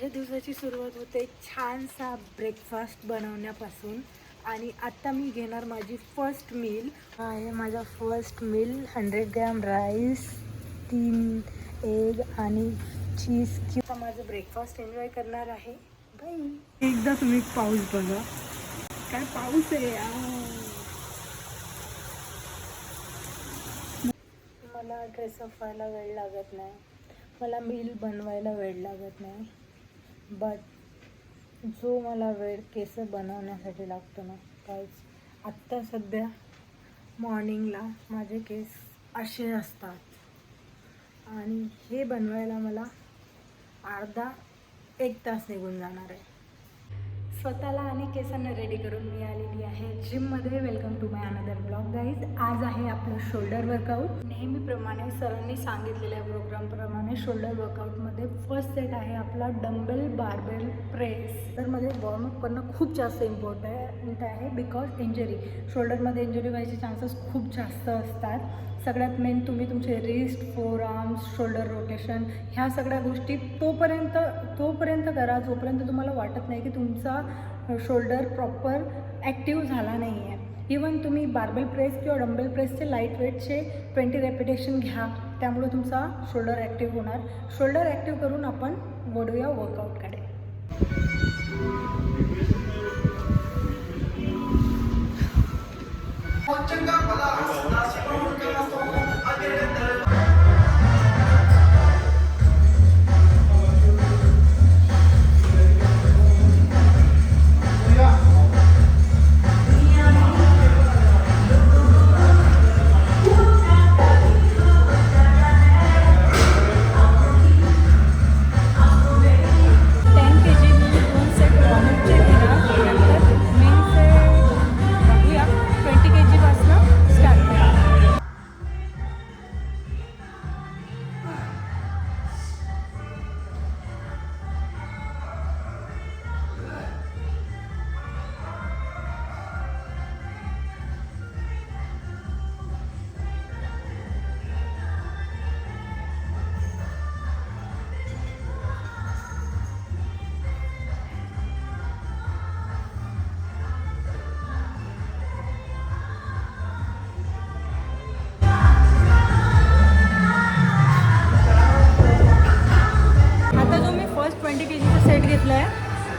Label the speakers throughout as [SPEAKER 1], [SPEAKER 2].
[SPEAKER 1] या दिवसाची सुरुवात होते छानसा ब्रेकफास्ट बनवण्यापासून. आणि आत्ता मी घेणार माझी फर्स्ट मील. आहे माझा first meal. 100 gram rice, 3 egg आणि चीज क्यूब. माझं ब्रेकफास्ट एन्जॉय करणार आहे. बाई. एकदा तुम्ही पाऊस बघा, काय पाऊस आहे. मला ड्रेसअप व्हायला वेळ लागत नाही, मला मील बनवायला वेळ लागत नाही, बट जो मला वेळ केस बनवण्यासाठी लागतो ना काहीच. आत्ता सध्या मॉर्निंगला माझे केस असे असतात आणि हे बनवायला मला अर्धा 1 तास निघून जाणार आहे. स्वतःला आणि केसांना रेडी करून मी आलेली आहे जिममध्ये. Welcome to my another blog guys. आज आहे आपलं शोल्डर वर्कआउट. नेहमीप्रमाणे सरांनी सांगितलेल्या प्रोग्रामप्रमाणे शोल्डर वर्कआउटमध्ये फर्स्ट सेट आहे आपला डंबेल बारबेल प्रेस. तर मध्ये वॉर्मअप करणं खूप जास्त इम्पॉर्टंट आहे बिकॉज इंजरी, शोल्डरमध्ये इंजरी व्हायचे चान्सेस खूप जास्त असतात. सगळ्यात मेन तुम्ही तुमचे wrist, four arms, shoulder rotation ह्या सगळ्या गोष्टी तोपर्यंत करा जोपर्यंत तुम्हाला वाटत नाही की तुमचा शोल्डर प्रॉपर ॲक्टिव्ह झाला नाही आहे. इवन तुम्ही बार्बेल प्रेस किंवा डंबेल प्रेसचे लाईट वेटचे 20 रेपिटेशन घ्या, त्यामुळे तुमचा शोल्डर ॲक्टिव्ह होणार. शोल्डर ॲक्टिव्ह करून आपण वळूया वर्कआउटकडे.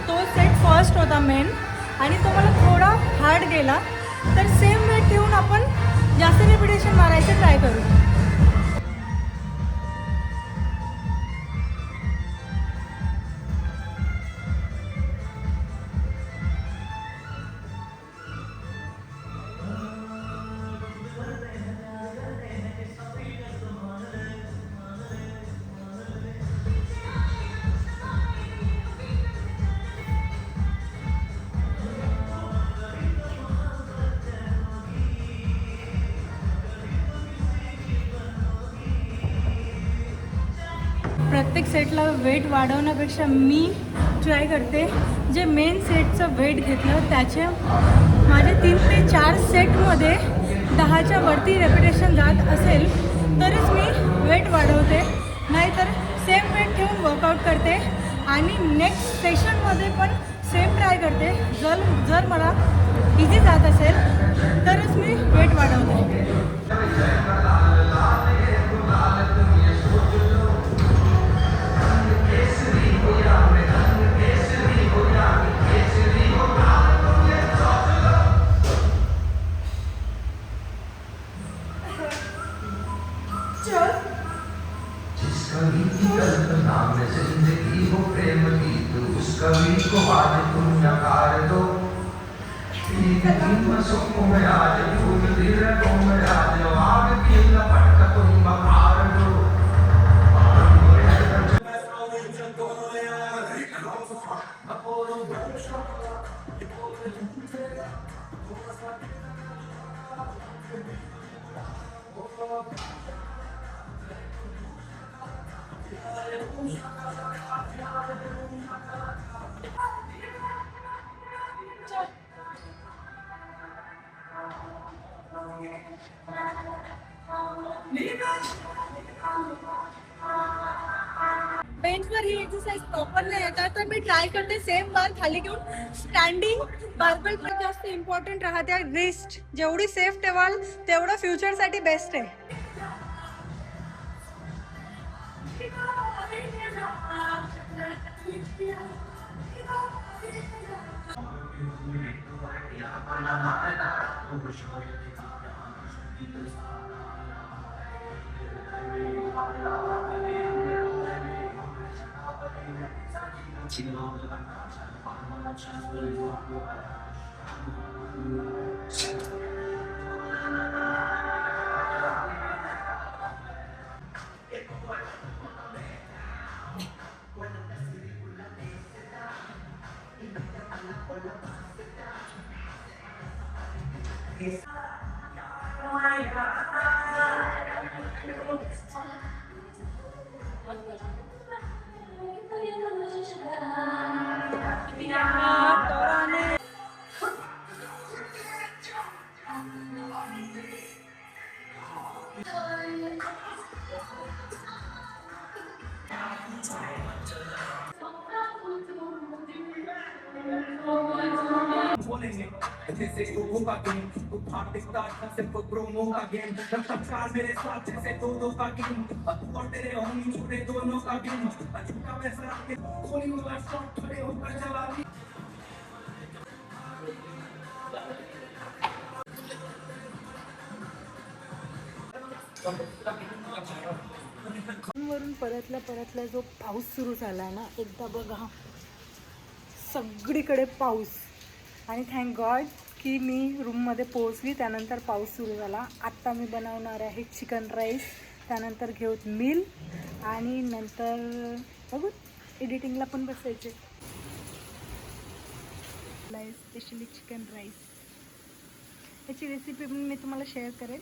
[SPEAKER 1] तो सेट फर्स्ट होता मेन आणि तो मला थोडा हार्ड गेला. तर सेम वेट ठेवून आपण जास्त रिपिटेशन मारायचं ट्राय करू. प्रत्येक सेटला वेट वाढवण्यापेक्षा मी ट्राय करते जे मेन सेटचं वेट घेतलं त्याचे माझे 3 ते 4 सेटमध्ये 10च्या वरती रेपिटेशन जात असेल तरच मी वेट वाढवते, नाहीतर सेम वेट ठेवून वर्कआउट करते आणि नेक्स्ट सेशनमध्ये पण सेम ट्राय करते. जर मला इझी जात असेल तरच मी वेट वाढवते. बेंचवर ही एक्सरसाइज प्रॉपर नाही येतात तर तर मी ट्राय करते सेम बार खाली घेऊन स्टँडिंग बार्बल पण जास्त इम्पॉर्टंट राहते. रिस्ट जेवढी सेफ ठेवाल तेवढं फ्युचरसाठी बेस्ट आहे.
[SPEAKER 2] बोलेंगे जैसे लोगों का गेम तो भागता सिर्फ प्रोमो का गेम रफ्तार मेरे साथ जैसे दो का गेम और तेरे होमी छोटे दोनों का गेम झूठा फैसला के गोली वाला शॉट खड़े होकर चला
[SPEAKER 1] वरून परतल्या जो पाऊस सुरू झाला ना एकदा बघा सगळीकडे पाऊस. आणि थँक गॉड की मी रूममध्ये पोहोचली त्यानंतर पाऊस सुरू झाला. आत्ता मी बनवणार आहे चिकन राईस, त्यानंतर घेऊ मील आणि नंतर बघू एडिटिंगला पण बसायचे. स्पेशली चिकन राईस याची रेसिपी पण मी तुम्हाला शेअर करेन.